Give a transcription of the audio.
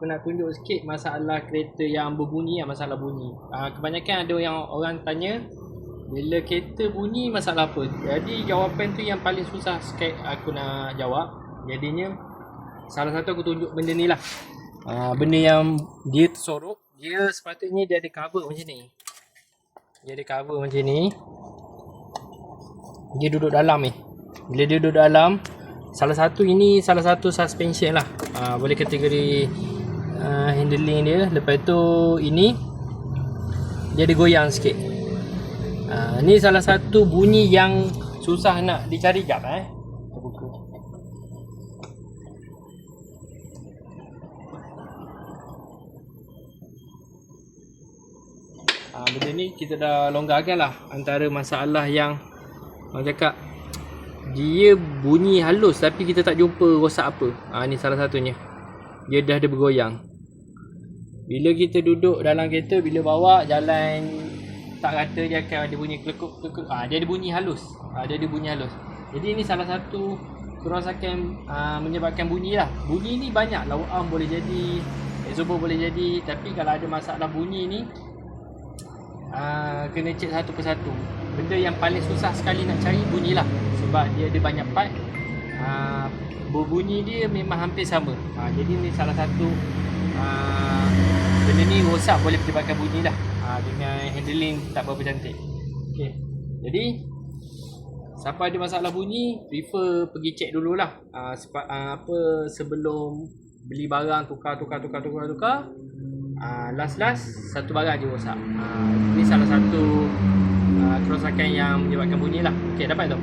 aku nak tunjuk sikit masalah kereta yang berbunyi, masalah bunyi. Kebanyakan ada yang orang tanya bila kereta bunyi masalah apa. Jadi jawapan tu yang paling susah sikit aku nak jawab. Jadinya salah satu aku tunjuk benda ni lah. Benda yang dia tersorok, dia sepatutnya dia ada cover macam ni. Dia ada cover macam ni. Dia duduk dalam ni. Bila dia duduk dalam, salah satu suspension lah. Boleh kategori handling dia. Lepas tu ini dia ada goyang sikit. Ni salah satu bunyi yang susah nak dicari. Jap kita buka. Benda ni kita dah longgarkan lah. Antara masalah yang orang cakap dia bunyi halus tapi kita tak jumpa rosak apa. Ni salah satunya. Dia dah ada bergoyang. Bila kita duduk dalam kereta, bila bawa jalan tak rata, dia akan ada bunyi kelekuk-kelekuk. Dia ada bunyi halus. Jadi ini salah satu kerosakan menyebabkan bunyi lah. Bunyi ni banyak. Low arm boleh jadi, exhaust boleh jadi. Tapi kalau ada masalah bunyi ni, kena cek satu persatu. Benda yang paling susah sekali nak cari bunyi lah. Sebab dia ada banyak part. Berbunyi dia memang hampir sama. Jadi ni salah satu benda ni rosak boleh menyebabkan bunyi lah. Dengan handling tak berapa cantik. Okay. Jadi siapa ada masalah bunyi, prefer pergi cek dululah. Sebelum beli barang, tukar. Last satu barang je rosak. Ni salah satu kerosakan yang menyebabkan bunyi lah. Okay, dapat tu.